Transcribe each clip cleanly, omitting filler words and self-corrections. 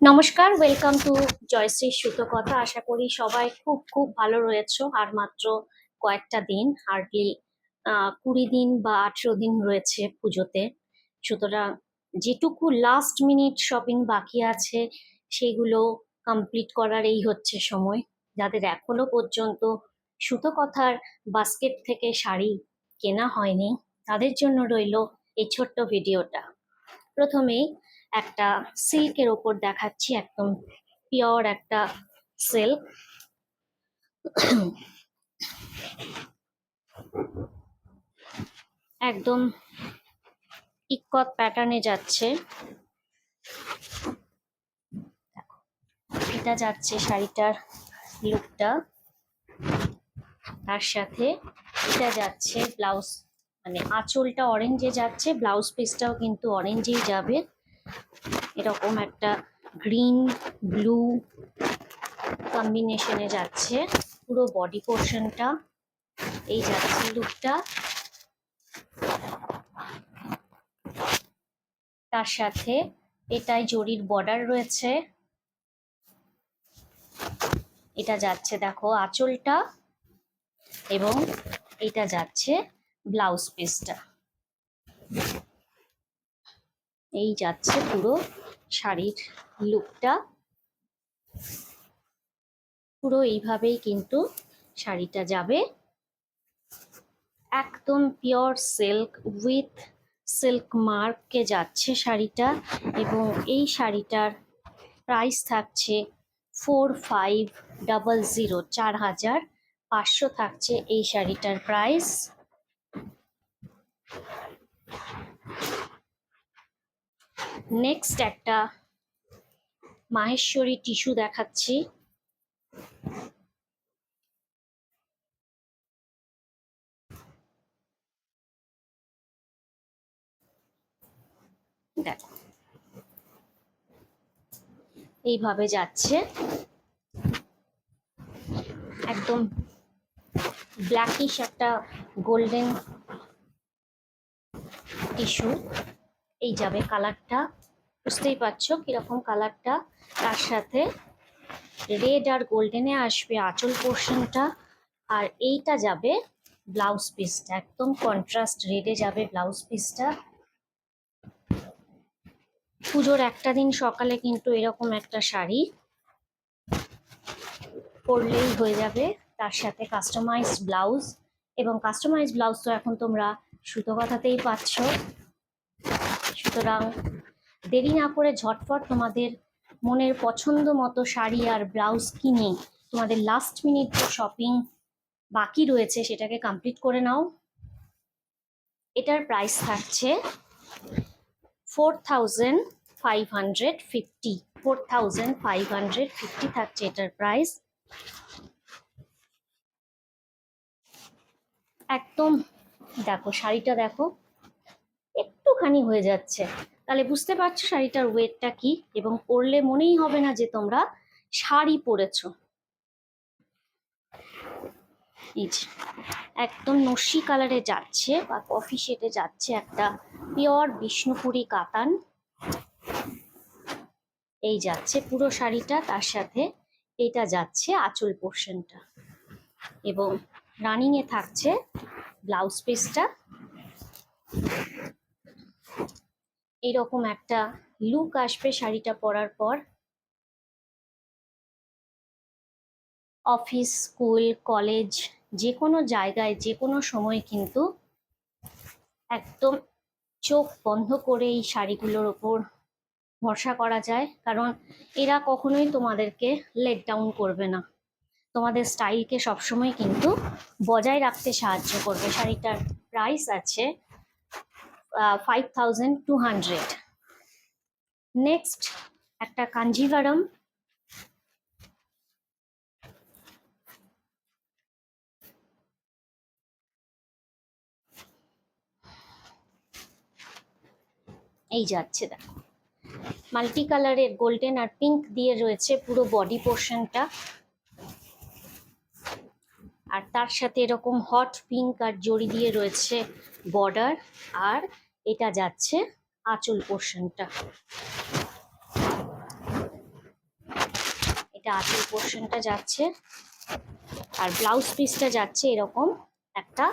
নমস্কার, welcome to Jayashree সুতো কথা। আশা করি সবাই খুব খুব ভালো রয়েছো। আর মাত্র কয়েকটা দিন, হার্ডলি 20 দিন বা 18 দিন রয়েছে পুজোতে। সুতরাং যেটুকু লাস্ট মিনিট শপিং বাকি আছে সেগুলো কমপ্লিট করার এই হচ্ছে সময়। যাদের এখনো পর্যন্ত সুতো কথার বাস্কেট থেকে শাড়ি কেনা হয়নি তাদের জন্য রইলো এই ছোট্ট ভিডিওটা। প্রথমেই একটা সিল্কের ওপর দেখাচ্ছি, একদম পিওর একটা সিল্ক। একদম ইক্কত প্যাটার্নে যাচ্ছে, এটা যাচ্ছে শাড়িটার লুকটা। তার সাথে এটা যাচ্ছে ব্লাউজ, মানে আঁচলটা অরেঞ্জে যাচ্ছে, ব্লাউজ পিসটাও কিন্তু অরেঞ্জেই যাবে। এরকম একটা গ্রিন ব্লু কম্বিনেশনে যাচ্ছে পুরো বডি পোর্শনটা। এই যাচ্ছে লুকটা। তার সাথে এটাই জরির বর্ডার রয়েছে। এটা যাচ্ছে দেখো আঁচলটা, এবং এটা যাচ্ছে ব্লাউজ পিসটা। এই যাচ্ছে পুরো শাড়ির লুকটা। পুরো এইভাবেই কিন্তু শাড়িটা যাবে, একদম পিওর সিল্ক উইথ সিল্ক মার্কে যাচ্ছে শাড়িটা। এবং এই শাড়িটার প্রাইস থাকছে 4500, 4500 থাকছে এই শাড়িটার প্রাইস। নেক্সট একটা মাহেশ্বরী টিস্যু দেখাচ্ছি। দেখো এইভাবে যাচ্ছে, একদম ব্ল্যাকিশ একটা গোল্ডেন টিস্যু। এই যাবে কালারটা, বুঝতেই পারছো কিরকম কালারটা। তার সাথে রেড আর গোল্ডেনে আসবে আঁচল পোর্শনটা, আর এইটা যাবে ব্লাউজ পিসটা, একদম কন্ট্রাস্ট রেডে যাবে ব্লাউজ পিসটা। পুজোর একটা দিন সকালে কিন্তু এরকম একটা শাড়ি পরলেই হয়ে যাবে। তার সাথে কাস্টমাইজড ব্লাউজ, এবং কাস্টমাইজড ব্লাউজ তো এখন তোমরা সুতো কথাতেই পাচ্ছ। সুতরাং দেরি না করে ঝটফট তোমাদের মনের পছন্দ মতো শাড়ি আর ব্লাউজ কিনে তোমাদের লাস্ট মিনিট যে শপিং বাকি রয়েছে সেটাকে কমপ্লিট করে নাও। এটার প্রাইস থাকছে 4550, 4550 থাকছে এটার প্রাইস। একদম দেখো শাড়িটা দেখো, একটুখানি হয়ে যাচ্ছে, তাহলে বুঝতে পারছো শাড়িটার ওয়েটটা কি। এবং পরলে মনেই হবে না যে তোমরা শাড়ি পরেছো। এই যে একদম নস্যি কালারে যাচ্ছে বা কফি শেডে যাচ্ছে একটা পিওর বিষ্ণুপুরি কাতান। এই যাচ্ছে পুরো শাড়িটা, তার সাথে এটা যাচ্ছে আঁচল পোর্শনটা, এবং রানিং এ থাকছে ব্লাউজ পিসটা। এইরকম একটা লুক আসবে শাড়িটা পরার পর। অফিস, স্কুল, কলেজ, যে কোনো জায়গায় যে কোনো সময় কিন্তু একদম চোখ বন্ধ করে এই শাড়িগুলোর ওপর ভরসা করা যায়, কারণ এরা কখনোই তোমাদেরকে লেট ডাউন করবে না, তোমাদের স্টাইলকে সবসময় কিন্তু বজায় রাখতে সাহায্য করবে। শাড়িটার প্রাইস আছে 5200। নেক্সট একটা কাঞ্জিভারম। এই যাচ্ছে দেখো মাল্টি কালারের গোল্ডেন আর পিঙ্ক দিয়ে রয়েছে পুরো বডি পোর্শনটা, আর তার সাথে এরকম হট পিঙ্ক আর জড়ি দিয়ে রয়েছে বর্ডার, আর এটা যাচ্ছে আঁচল পোর্শনটা। এটা আঁচল পোর্শনটা যাচ্ছে, আর ব্লাউজ পিসটা যাচ্ছে এরকম একটা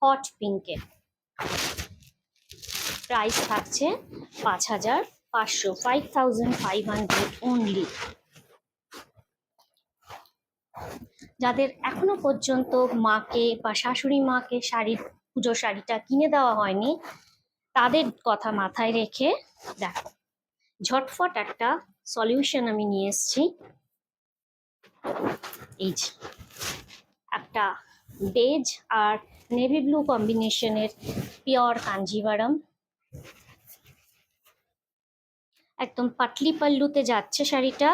হট পিঙ্কে। প্রাইস থাকছে 5500, 5500 অনলি। যাদের এখনো পর্যন্ত মাকে বা শাশুড়ি মাকে পুজোর শাড়িটা কিনে দেওয়া হয়নি, তাদের কথা মাথায় রেখে দেখো ঝটফট একটা সলিউশন আমি নিয়ে এসেছি। এই যে একটা বেজ আর নেভি ব্লু কম্বিনেশনের পিওর কাঞ্জিভারম, একদম পাটলি পাল্লুতে যাচ্ছে শাড়িটা।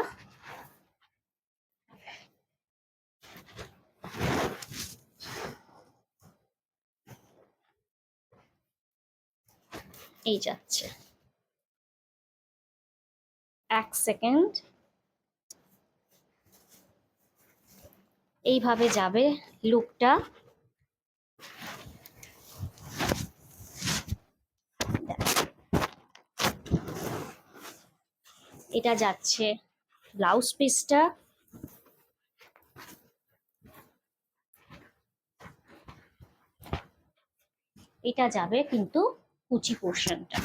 এই যাচ্ছে, এক সেকেন্ড, এইভাবে যাবে লুকটা। এটা যাচ্ছে ব্লাউজ পিসটা, এটা যাবে কিন্তু কুচি পোর্শনটা।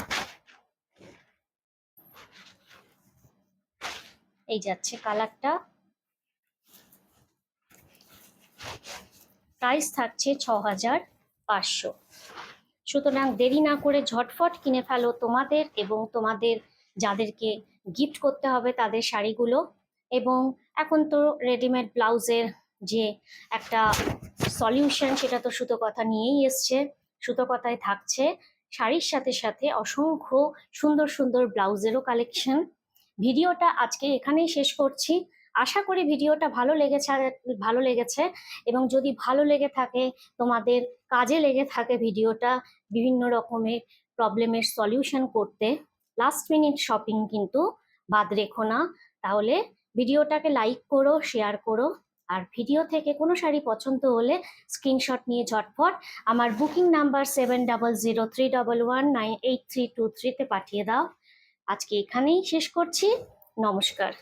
এই যাচ্ছে কালারটা। প্রাইস থাকছে 6500। সুতরাং দেরি না করে ঝটফট কিনে ফেলো তোমাদের এবং তোমাদের যাদেরকে গিফট করতে হবে তাদের শাড়িগুলো। এবং এখন তো রেডিমেড ব্লাউজের যে একটা সলিউশন, সেটা তো সুতো কথা নিয়েই এসছে। সুতো কথায় থাকছে শাড়ির সাথে সাথে অসংখ্য সুন্দর সুন্দর ব্লাউজেরও কালেকশন। ভিডিওটা আজকে এখানেই শেষ করছি। আশা করি ভিডিওটা ভালো লেগেছে এবং যদি ভালো লেগে থাকে, তোমাদের কাজে লেগে থাকে ভিডিওটা বিভিন্ন রকমের প্রবলেমের সলিউশন করতে, লাস্ট মিনিট শপিং কিন্তু বাদ রেখো না। তাহলে ভিডিওটাকে লাইক করো, শেয়ার করো, আর ভিডিও থেকে কোনো শাড়ি পছন্দ হলে স্ক্রিনশট নিয়ে ঝটফট আমার বুকিং নাম্বার 7003119833 তে পাঠিয়ে দাও। আজকে এখানেই শেষ করছি। নমস্কার।